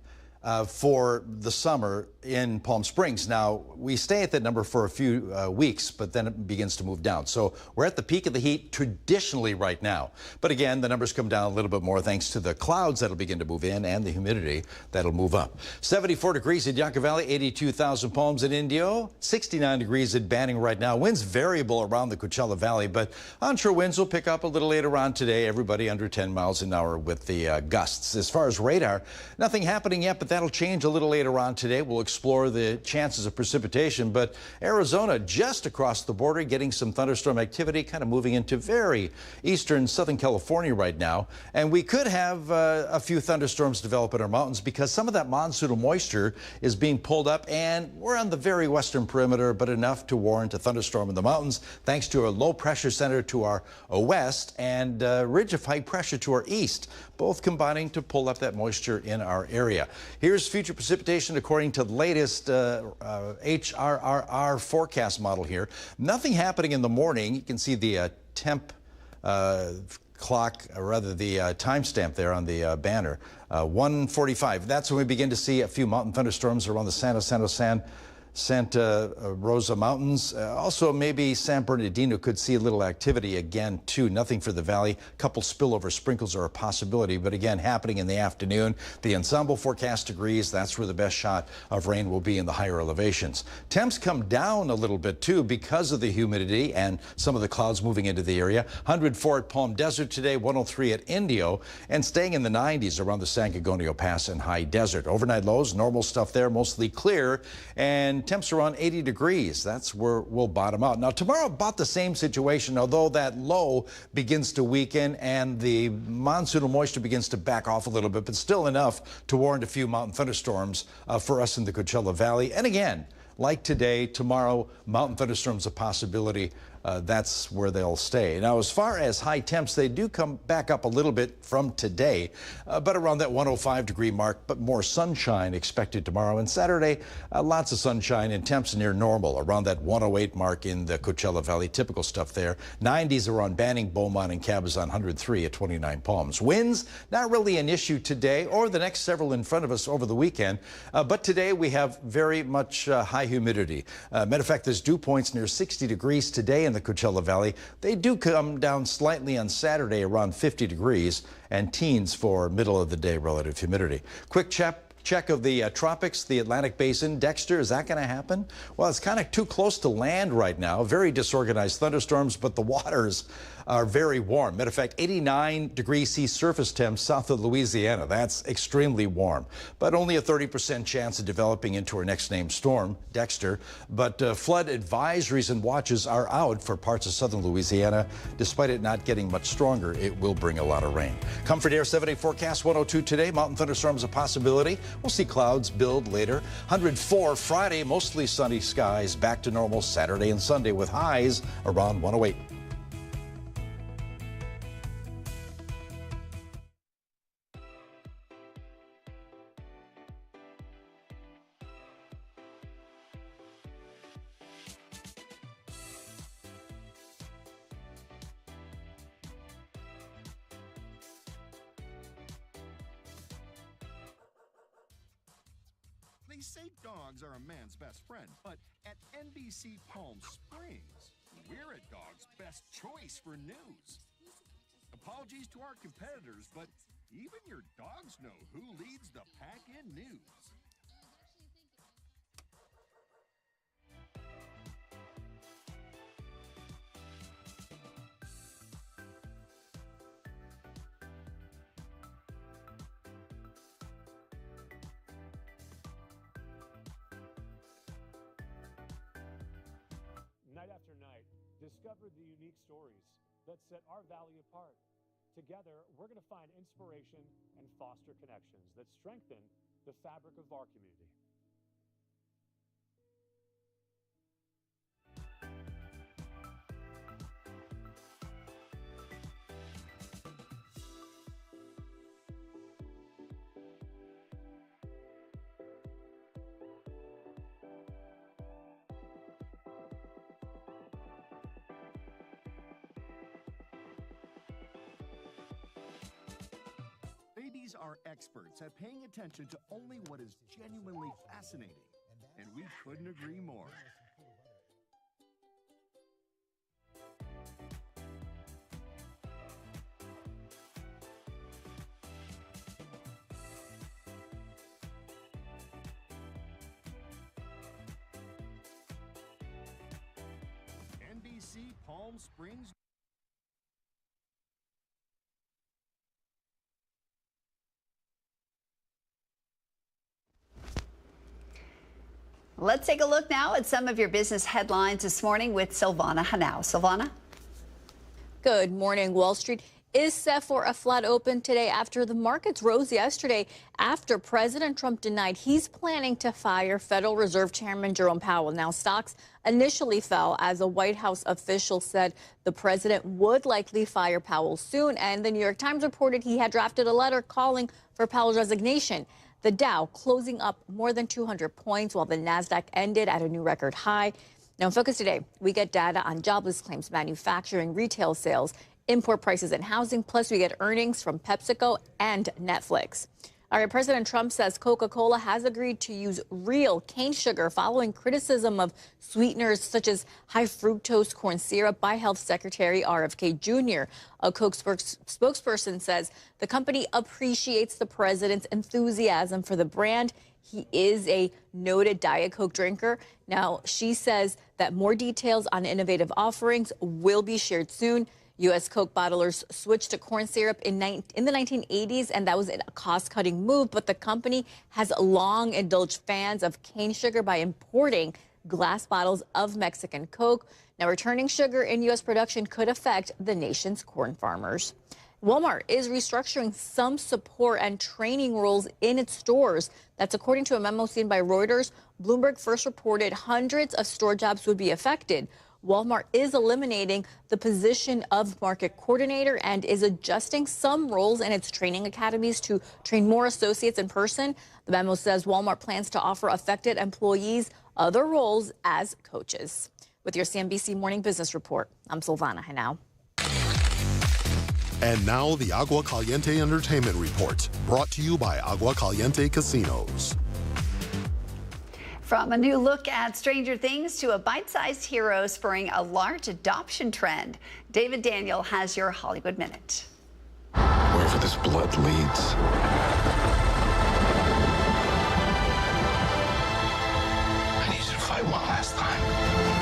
for the summer in Palm Springs. Now, we stay at that number for a few weeks, but then it begins to move down. So we're at the peak of the heat traditionally right now. But again, the numbers come down a little bit more thanks to the clouds that'll begin to move in and the humidity that'll move up. 74 degrees in Yucca Valley, 82,000 Palms in Indio, 69 degrees in Banning right now. Winds variable around the Coachella Valley, but onshore winds will pick up a little later on today. Everybody under 10 miles an hour with the gusts. As far as radar, nothing happening yet, but that'll change a little later on today. We'll explore the chances of precipitation, but Arizona just across the border getting some thunderstorm activity, kind of moving into very eastern Southern California right now. And we could have a few thunderstorms develop in our mountains because some of that monsoonal moisture is being pulled up, and we're on the very western perimeter, but enough to warrant a thunderstorm in the mountains thanks to a low pressure center to our west and ridge of high pressure to our east, both combining to pull up that moisture in our area. Here's future precipitation according to the latest HRRR forecast model here. Nothing happening in the morning. You can see the temp clock, or rather the timestamp there on the banner, 1:45. That's when we begin to see a few mountain thunderstorms around the Santa Rosa Mountains. Also, maybe San Bernardino could see a little activity again, too. Nothing for the valley. A couple spillover sprinkles are a possibility, but again, happening in the afternoon. The ensemble forecast agrees. That's where the best shot of rain will be in the higher elevations. Temps come down a little bit, too, because of the humidity and some of the clouds moving into the area. 104 at Palm Desert today, 103 at Indio, and staying in the 90s around the San Gorgonio Pass and High Desert. Overnight lows, normal stuff there, mostly clear, and temps around 80 degrees. That's where we'll bottom out. Now, tomorrow, about the same situation, although that low begins to weaken and the monsoonal moisture begins to back off a little bit, but still enough to warrant a few mountain thunderstorms for us in the Coachella Valley. And again, like today, tomorrow, mountain thunderstorms a possibility. That's where they'll stay. Now, as far as high temps, they do come back up a little bit from today, but around that 105-degree mark, but more sunshine expected tomorrow. And Saturday, lots of sunshine and temps near normal, around that 108 mark in the Coachella Valley. Typical stuff there. 90s around Banning, Beaumont, and Cabazon. 103 at 29 Palms. Winds, not really an issue today or the next several in front of us over the weekend, but today we have very much high humidity. Matter of fact, there's dew points near 60 degrees today in the Coachella Valley. They do come down slightly on Saturday around 50 degrees and teens for middle of the day relative humidity. Quick check of the tropics, the Atlantic Basin. Dexter, is that going to happen? Well, it's kind of too close to land right now. Very disorganized thunderstorms, but the waters are very warm. Matter of fact, 89 degrees C surface temps south of Louisiana. That's extremely warm, but only a 30% chance of developing into our next named storm, Dexter. But flood advisories and watches are out for parts of southern Louisiana. Despite it not getting much stronger, it will bring a lot of rain. Comfort Air 7-day forecast 102 today. Mountain thunderstorms a possibility. We'll see clouds build later. 104 Friday, mostly sunny skies. Back to normal Saturday and Sunday with highs around 108. They say dogs are a man's best friend, but at NBC Palm Springs, we're a dog's best choice for news. Apologies to our competitors, but even your dogs know who leads the pack in news. Night after night, discover the unique stories that set our valley apart. Together, we're going to find inspiration and foster connections that strengthen the fabric of our community. These are experts at paying attention to only what is genuinely fascinating. And we couldn't agree more. NBC Palm Springs. Let's take a look now at some of your business headlines this morning with Silvana Hanau. Silvana? Good morning. Wall Street is set for a flat open today after the markets rose yesterday after President Trump denied he's planning to fire Federal Reserve Chairman Jerome Powell. Now, stocks initially fell as a White House official said the president would likely fire Powell soon, and the New York Times reported he had drafted a letter calling for Powell's resignation. The Dow closing up more than 200 points, while the Nasdaq ended at a new record high. Now, in focus today, we get data on jobless claims, manufacturing, retail sales, import prices, and housing. Plus, we get earnings from PepsiCo and Netflix. All right, President Trump says Coca-Cola has agreed to use real cane sugar following criticism of sweeteners such as high fructose corn syrup by Health Secretary RFK Jr. A Coke spokesperson says the company appreciates the president's enthusiasm for the brand. He is a noted Diet Coke drinker. Now, she says that more details on innovative offerings will be shared soon. U.S. Coke bottlers switched to corn syrup in the 1980s, and that was a cost-cutting move. But the company has long indulged fans of cane sugar by importing glass bottles of Mexican Coke. Now, returning sugar in U.S. production could affect the nation's corn farmers. Walmart is restructuring some support and training roles in its stores. That's according to a memo seen by Reuters. Bloomberg first reported hundreds of store jobs would be affected. Walmart is eliminating the position of market coordinator and is adjusting some roles in its training academies to train more associates in person. The memo says Walmart plans to offer affected employees other roles as coaches. With your CNBC Morning Business Report, I'm Silvana Hanau. And now the Agua Caliente Entertainment Report, brought to you by Agua Caliente Casinos. From a new look at Stranger Things to a bite-sized hero spurring a large adoption trend, David Daniel has your Hollywood Minute. Wherever this blood leads, I need you to fight one last time.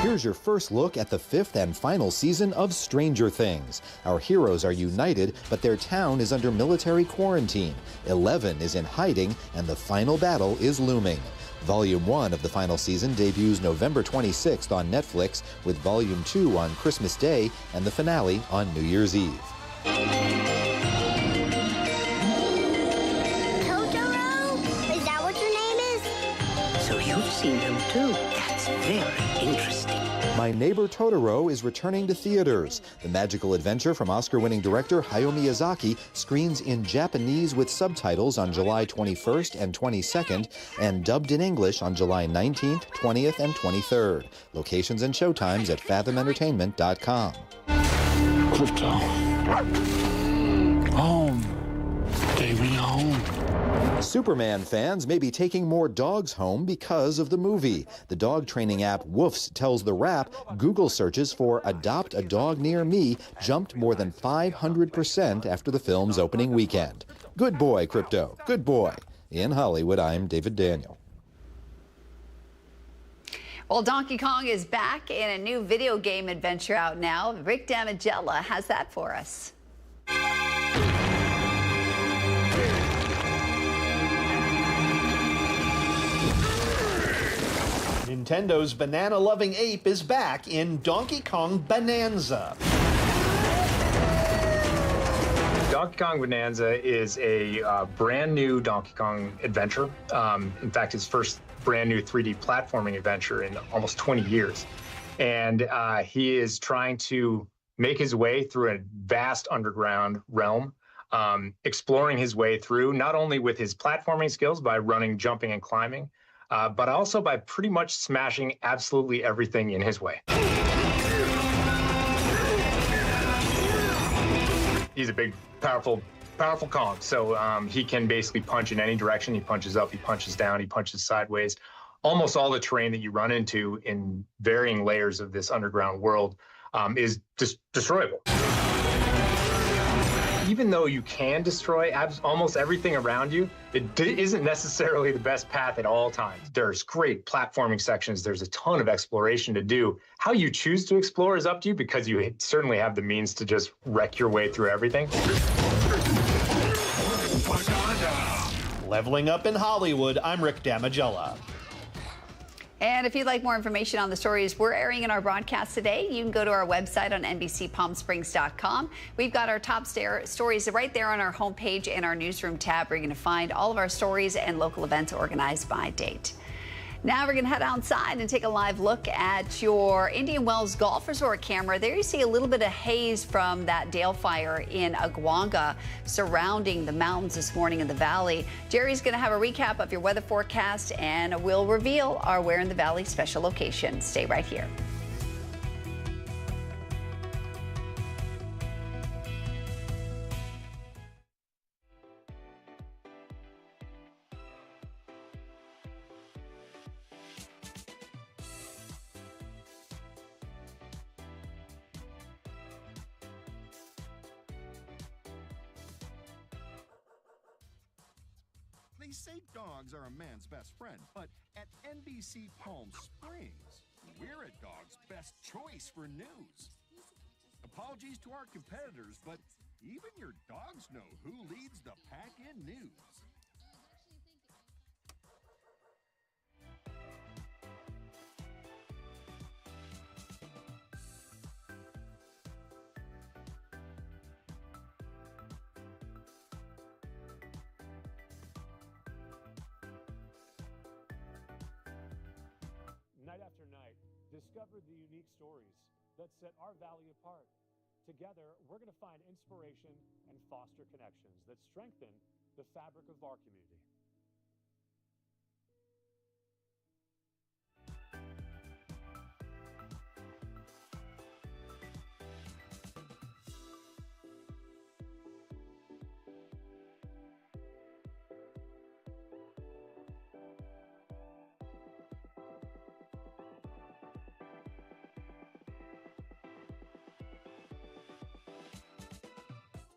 Here's your first look at the 5th and final season of Stranger Things. Our heroes are united, but their town is under military quarantine. 11 is in hiding, and the final battle is looming. Volume 1 of the final season debuts November 26th on Netflix, with Volume 2 on Christmas Day and the finale on New Year's Eve. Totoro? Is that what your name is? So you've seen him too. That's very interesting. My Neighbor Totoro is returning to theaters. The magical adventure from Oscar-winning director Hayao Miyazaki screens in Japanese with subtitles on July 21st and 22nd and dubbed in English on July 19th, 20th, and 23rd. Locations and showtimes at fathomentertainment.com. Crypto. Home. Baby, home. Superman fans may be taking more dogs home because of the movie. The dog training app Woofs tells The Wrap Google searches for Adopt a Dog Near Me jumped more than 500% after the film's opening weekend. Good boy, Crypto. Good boy. In Hollywood, I'm David Daniel. Well, Donkey Kong is back in a new video game adventure out now. Rick Damigella has that for us. Nintendo's banana-loving ape is back in Donkey Kong Bonanza. Donkey Kong Bonanza is a brand new Donkey Kong adventure. In fact, his first brand new 3D platforming adventure in almost 20 years. And he is trying to make his way through a vast underground realm, exploring his way through, not only with his platforming skills by running, jumping, and climbing, but also by pretty much smashing absolutely everything in his way. He's a big, powerful Powerful Kong. So he can basically punch in any direction. He punches up, he punches down, he punches sideways. Almost all the terrain that you run into in varying layers of this underground world is destroyable. Even though you can destroy almost everything around you, it isn't necessarily the best path at all times. There's great platforming sections. There's a ton of exploration to do. How you choose to explore is up to you, because you certainly have the means to just wreck your way through everything. Leveling up in Hollywood, I'm Rick Damigella. And if you'd like more information on the stories we're airing in our broadcast today, you can go to our website on NBCPalmSprings.com. We've got our top stories right there on our homepage and our newsroom tab, where you're going to find all of our stories and local events organized by date. Now we're going to head outside and take a live look at your Indian Wells Golf Resort camera. There you see a little bit of haze from that Dale fire in Aguanga surrounding the mountains this morning in the valley. Jerry's going to have a recap of your weather forecast, and we'll reveal our Where in the Valley special location. Stay right here. They say dogs are a man's best friend, but at NBC Palm Springs, we're a dog's best choice for news. Apologies to our competitors, but even your dogs know who leads the pack in news. Night after night, discover the unique stories that set our valley apart. Together, we're going to find inspiration and foster connections that strengthen the fabric of our community.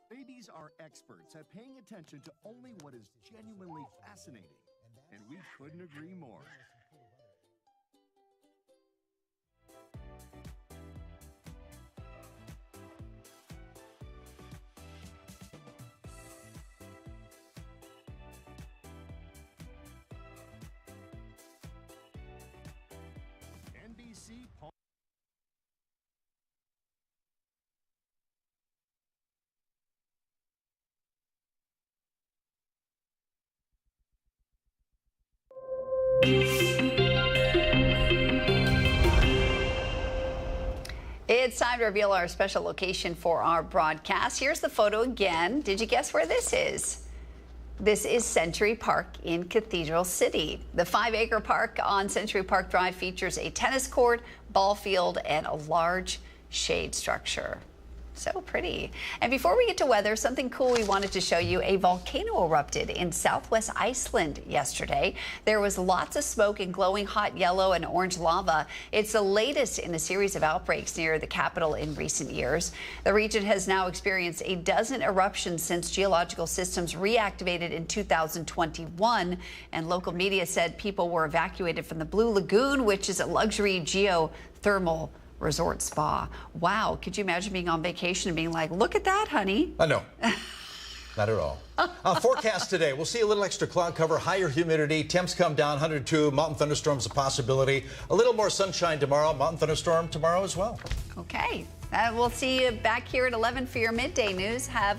Babies are experts at paying attention to only what is genuinely fascinating, and we couldn't agree more. NBC Palm. It's time to reveal our special location for our broadcast. Here's the photo again. Did you guess where this is? This is Century Park in Cathedral City. The 5-acre park on Century Park Drive features a tennis court, ball field, and a large shade structure. So pretty. And before we get to weather, something cool we wanted to show you. A volcano erupted in southwest Iceland yesterday. There was lots of smoke and glowing hot yellow and orange lava. It's the latest in a series of outbreaks near the capital in recent years. The region has now experienced a dozen eruptions since geological systems reactivated in 2021. And local media said people were evacuated from the Blue Lagoon, which is a luxury geothermal resort spa. Wow, could you imagine being on vacation and being like, look at that, honey? No, not at all. Forecast today, we'll see a little extra cloud cover, higher humidity, temps come down, 102, mountain thunderstorms a possibility. A little more sunshine tomorrow, mountain thunderstorm tomorrow as well. Okay, we'll see you back here at 11 for your midday news. Have